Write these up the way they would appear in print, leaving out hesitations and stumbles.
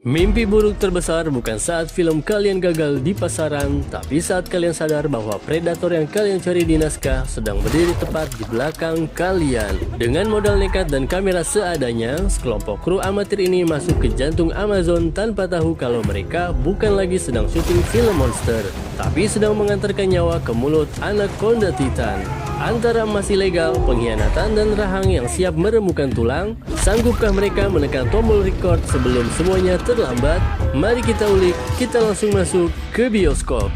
Mimpi buruk terbesar bukan saat film kalian gagal di pasaran, tapi saat kalian sadar bahwa predator yang kalian cari di naskah sedang berdiri tepat di belakang kalian. Dengan modal nekat dan kamera seadanya, sekelompok kru amatir ini masuk ke jantung Amazon tanpa tahu kalau mereka bukan lagi sedang syuting film monster, tapi sedang mengantarkan nyawa ke mulut anaconda Titan. Antara emas ilegal, pengkhianatan, dan rahang yang siap meremukan tulang, sanggupkah mereka menekan tombol record sebelum semuanya terlambat? Mari kita ulik, kita langsung masuk ke bioskop.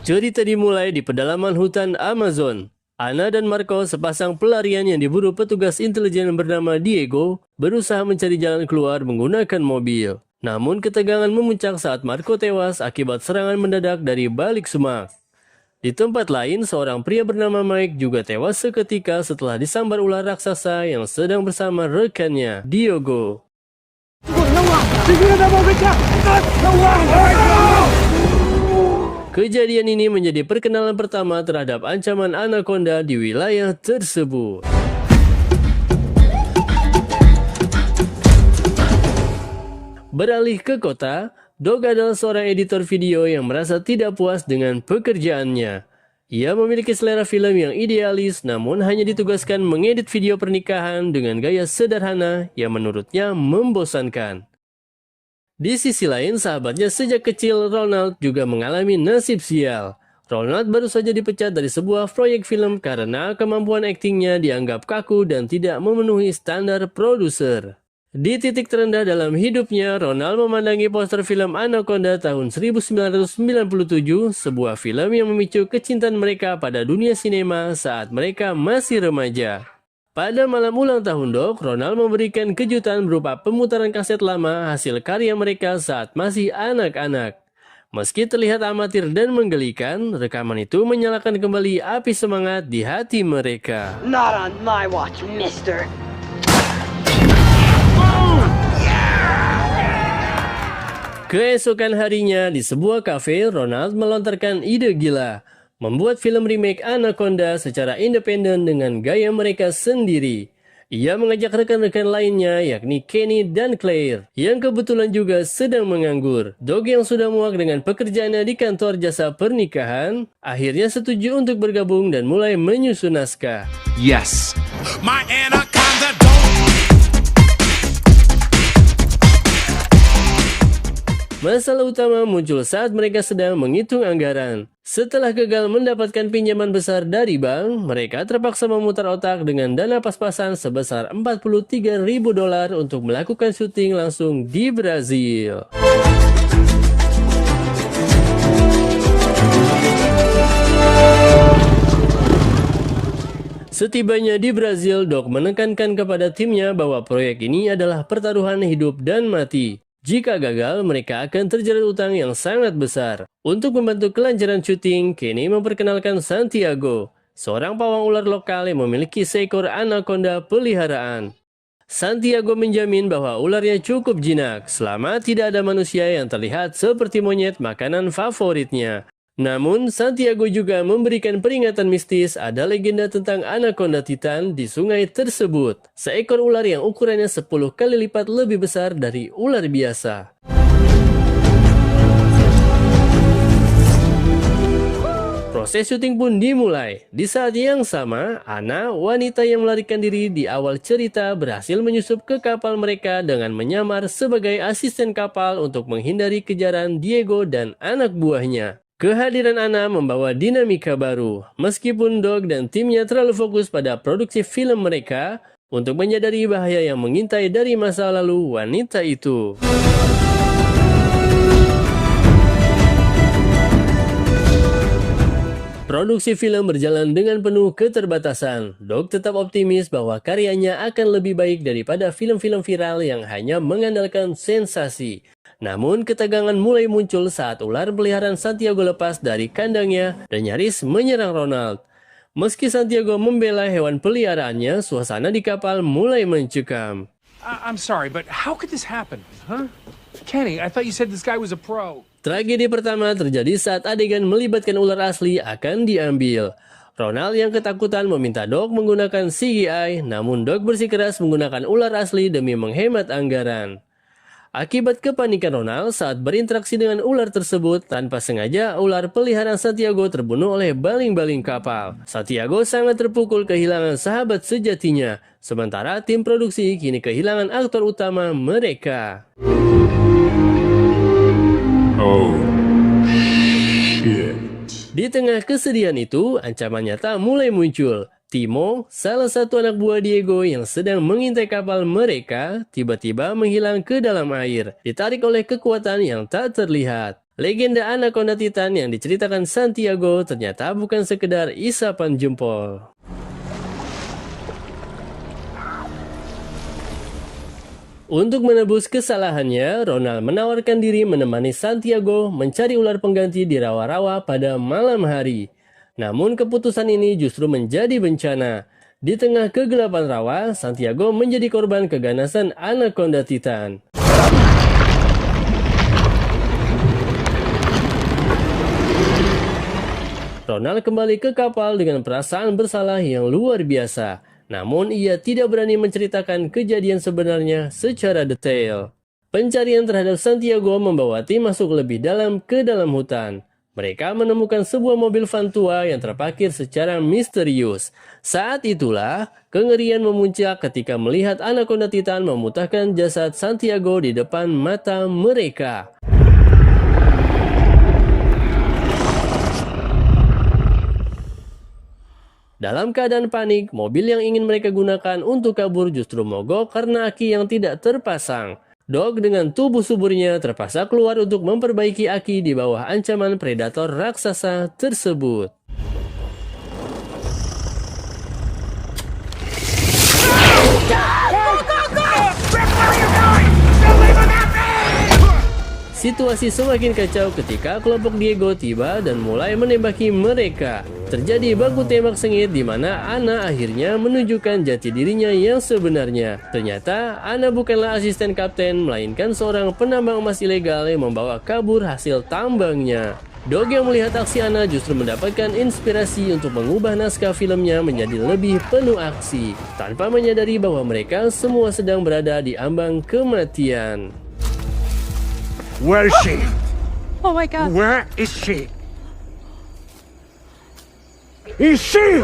Cerita dimulai di pedalaman hutan Amazon. Anna dan Marco, sepasang pelarian yang diburu petugas intelijen bernama Diego, berusaha mencari jalan keluar menggunakan mobil. Namun ketegangan memuncak saat Marco tewas akibat serangan mendadak dari balik semak. Di tempat lain, seorang pria bernama Mike juga tewas seketika setelah disambar ular raksasa yang sedang bersama rekannya, Diogo. Kejadian ini menjadi perkenalan pertama terhadap ancaman anaconda di wilayah tersebut. Beralih ke kota, Dog adalah seorang editor video yang merasa tidak puas dengan pekerjaannya. Ia memiliki selera film yang idealis, namun hanya ditugaskan mengedit video pernikahan dengan gaya sederhana yang menurutnya membosankan. Di sisi lain, sahabatnya sejak kecil, Ronald, juga mengalami nasib sial. Ronald baru saja dipecat dari sebuah proyek film karena kemampuan aktingnya dianggap kaku dan tidak memenuhi standar produser. Di titik terendah dalam hidupnya, Ronald memandangi poster film Anaconda tahun 1997, sebuah film yang memicu kecintaan mereka pada dunia sinema saat mereka masih remaja. Pada malam ulang tahun Dog, Ronald memberikan kejutan berupa pemutaran kaset lama hasil karya mereka saat masih anak-anak. Meski terlihat amatir dan menggelikan, rekaman itu menyalakan kembali api semangat di hati mereka. Not on my watch, mister. Keesokan harinya, di sebuah kafe, Ronald melontarkan ide gila. Membuat film remake Anaconda secara independen dengan gaya mereka sendiri. Ia mengajak rekan-rekan lainnya yakni Kenny dan Claire yang kebetulan juga sedang menganggur. Dog yang sudah muak dengan pekerjaannya di kantor jasa pernikahan akhirnya setuju untuk bergabung dan mulai menyusun naskah. Yes. My anaconda don't. Masalah utama muncul saat mereka sedang menghitung anggaran. Setelah gagal mendapatkan pinjaman besar dari bank, mereka terpaksa memutar otak dengan dana pas-pasan sebesar $43.000 untuk melakukan syuting langsung di Brazil. Setibanya di Brazil, Dog menekankan kepada timnya bahwa proyek ini adalah pertaruhan hidup dan mati. Jika gagal, mereka akan terjerat utang yang sangat besar. Untuk membantu kelancaran syuting, Kenny memperkenalkan Santiago, seorang pawang ular lokal yang memiliki seekor anaconda peliharaan. Santiago menjamin bahwa ularnya cukup jinak, selama tidak ada manusia yang terlihat seperti monyet makanan favoritnya. Namun, Santiago juga memberikan peringatan mistis. Ada legenda tentang anaconda Titan di sungai tersebut. Seekor ular yang ukurannya 10 kali lipat lebih besar dari ular biasa. Proses syuting pun dimulai. Di saat yang sama, Anna, wanita yang melarikan diri di awal cerita, berhasil menyusup ke kapal mereka dengan menyamar sebagai asisten kapal untuk menghindari kejaran Diego dan anak buahnya. Kehadiran Anna membawa dinamika baru, meskipun Dog dan timnya terlalu fokus pada produksi film mereka untuk menyadari bahaya yang mengintai dari masa lalu wanita itu. Produksi film berjalan dengan penuh keterbatasan. Dog tetap optimis bahwa karyanya akan lebih baik daripada film-film viral yang hanya mengandalkan sensasi. Namun ketegangan mulai muncul saat ular peliharaan Santiago lepas dari kandangnya dan nyaris menyerang Ronald. Meski Santiago membela hewan peliharaannya, suasana di kapal mulai mencekam. I'm sorry, but how could this happen, huh? Kenny, I thought you said this guy was a pro. Tragedi pertama terjadi saat adegan melibatkan ular asli akan diambil. Ronald yang ketakutan meminta Doc menggunakan CGI, namun Doc bersikeras menggunakan ular asli demi menghemat anggaran. Akibat kepanikan Ronald saat berinteraksi dengan ular tersebut, tanpa sengaja ular peliharaan Santiago terbunuh oleh baling-baling kapal. Santiago sangat terpukul kehilangan sahabat sejatinya, sementara tim produksi kini kehilangan aktor utama mereka. Oh, shit. Di tengah kesedihan itu, ancaman nyata mulai muncul. Timo, salah satu anak buah Diego yang sedang mengintai kapal mereka, tiba-tiba menghilang ke dalam air, ditarik oleh kekuatan yang tak terlihat. Legenda Anaconda Titan yang diceritakan Santiago ternyata bukan sekedar isapan jempol. Untuk menebus kesalahannya, Ronald menawarkan diri menemani Santiago mencari ular pengganti di rawa-rawa pada malam hari. Namun keputusan ini justru menjadi bencana. Di tengah kegelapan rawa, Santiago menjadi korban keganasan Anaconda Titan. Ronald kembali ke kapal dengan perasaan bersalah yang luar biasa. Namun ia tidak berani menceritakan kejadian sebenarnya secara detail. Pencarian terhadap Santiago membawa tim masuk lebih dalam ke dalam hutan. Mereka menemukan sebuah mobil van tua yang terparkir secara misterius. Saat itulah, kengerian memuncak ketika melihat Anaconda Titan memutahkan jasad Santiago di depan mata mereka. Dalam keadaan panik, mobil yang ingin mereka gunakan untuk kabur justru mogok karena aki yang tidak terpasang. Doc dengan tubuh suburnya terpaksa keluar untuk memperbaiki aki di bawah ancaman predator raksasa tersebut. Situasi semakin kacau ketika kelompok Diego tiba dan mulai menembaki mereka. Terjadi baku tembak sengit di mana Ana akhirnya menunjukkan jati dirinya yang sebenarnya. Ternyata Ana bukanlah asisten kapten, melainkan seorang penambang emas ilegal yang membawa kabur hasil tambangnya. Doc yang melihat aksi Ana justru mendapatkan inspirasi untuk mengubah naskah filmnya menjadi lebih penuh aksi, tanpa menyadari bahwa mereka semua sedang berada di ambang kematian. Where is she? Oh my god. Where is she? Is she?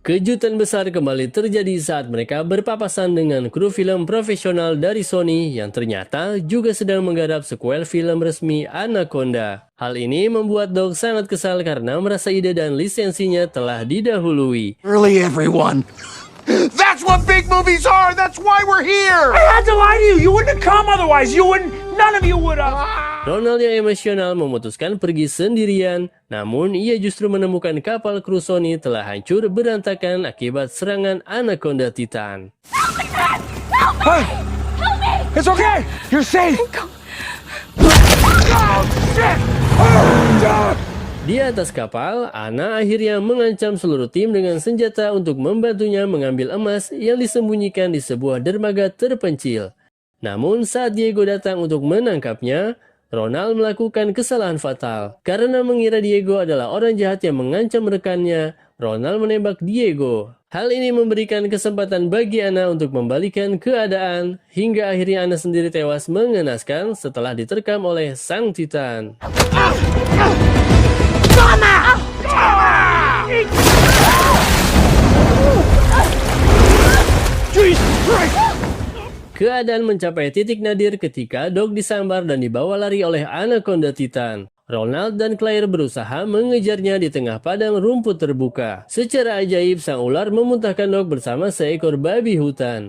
Kejutan besar kembali terjadi saat mereka berpapasan dengan kru film profesional dari Sony yang ternyata juga sedang menggarap sequel film resmi Anaconda. Hal ini membuat Doc sangat kesal karena merasa ide dan lisensinya telah didahului. Early, everyone. That's what big movies are! That's why we're here! I had to lie to you. You wouldn't have come otherwise. None of you would have. Ronald yang emosional memutuskan pergi sendirian, namun ia justru menemukan kapal kru Sony telah hancur berantakan akibat serangan Anaconda Titan. Hey, it's okay. You're safe. Oh, shit! Oh, Di atas kapal, Ana akhirnya mengancam seluruh tim dengan senjata untuk membantunya mengambil emas yang disembunyikan di sebuah dermaga terpencil. Namun saat Diego datang untuk menangkapnya, Ronald melakukan kesalahan fatal. Karena mengira Diego adalah orang jahat yang mengancam rekannya, Ronald menembak Diego. Hal ini memberikan kesempatan bagi Ana untuk membalikan keadaan, hingga akhirnya Ana sendiri tewas mengenaskan setelah diterkam oleh sang Titan. Keadaan mencapai titik nadir ketika Doc disambar dan dibawa lari oleh Anaconda Titan. Ronald dan Claire berusaha mengejarnya di tengah padang rumput terbuka. Secara ajaib, sang ular memuntahkan Doc bersama seekor babi hutan.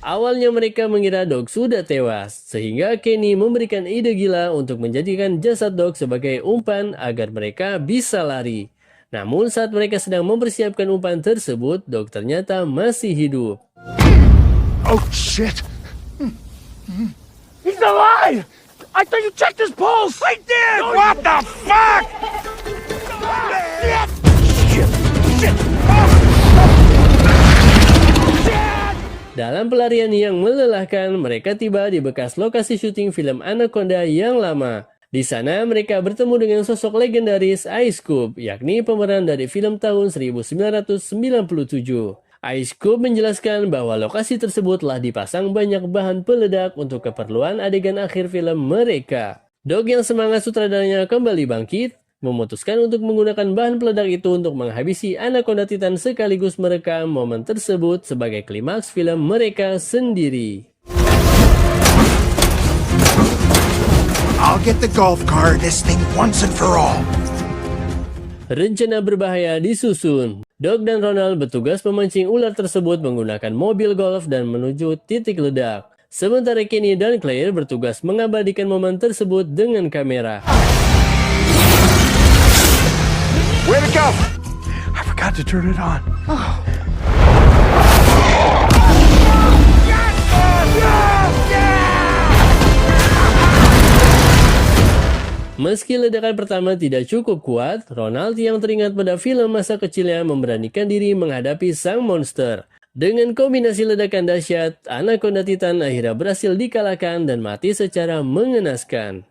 Awalnya mereka mengira Doc sudah tewas, sehingga Kenny memberikan ide gila untuk menjadikan jasad Doc sebagai umpan agar mereka bisa lari. Namun saat mereka sedang mempersiapkan umpan tersebut, Doc ternyata masih hidup. Oh, shit! he's alive. I thought you checked his pulse. I did! What the fuck? Shit! Shit! Dalam pelarian yang melelahkan, mereka tiba di bekas lokasi syuting film Anaconda yang lama. Di sana mereka bertemu dengan sosok legendaris Ice Cube, yakni pemeran dari film tahun 1997. Ice Cube menjelaskan bahwa lokasi tersebut telah dipasang banyak bahan peledak untuk keperluan adegan akhir film mereka. Dog yang semangat sutradaranya kembali bangkit, memutuskan untuk menggunakan bahan peledak itu untuk menghabisi Anaconda Titan sekaligus merekam momen tersebut sebagai klimaks film mereka sendiri. I'll get the golf car this thing once and for all. Rencana berbahaya disusun. Dog dan Ronald bertugas memancing ular tersebut menggunakan mobil golf dan menuju titik ledak. Sementara Kenny dan Claire bertugas mengabadikan momen tersebut dengan kamera. Way to go! I forgot to turn it on. Meski ledakan pertama tidak cukup kuat, Ronald yang teringat pada film masa kecilnya memberanikan diri menghadapi sang monster. Dengan kombinasi ledakan dahsyat, Anaconda Titan akhirnya berhasil dikalahkan dan mati secara mengenaskan.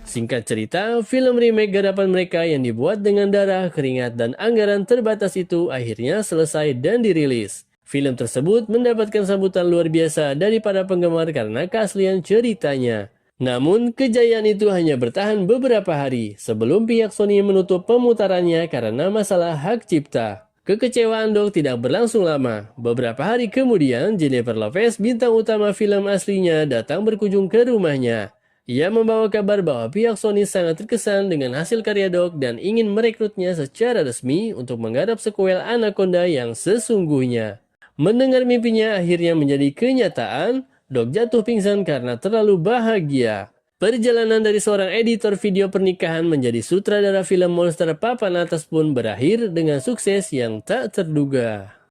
Singkat cerita, film remake garapan mereka yang dibuat dengan darah, keringat, dan anggaran terbatas itu akhirnya selesai dan dirilis. Film tersebut mendapatkan sambutan luar biasa dari para penggemar karena keaslian ceritanya. Namun, kejayaan itu hanya bertahan beberapa hari sebelum pihak Sony menutup pemutarannya karena masalah hak cipta. Kekecewaan Dog tidak berlangsung lama. Beberapa hari kemudian, Jennifer Lopez, bintang utama film aslinya, datang berkunjung ke rumahnya. Ia membawa kabar bahwa pihak Sony sangat terkesan dengan hasil karya Dog dan ingin merekrutnya secara resmi untuk menggarap sequel Anaconda yang sesungguhnya. Mendengar mimpinya akhirnya menjadi kenyataan, Dog jatuh pingsan karena terlalu bahagia. Perjalanan dari seorang editor video pernikahan menjadi sutradara film monster papan atas pun berakhir dengan sukses yang tak terduga.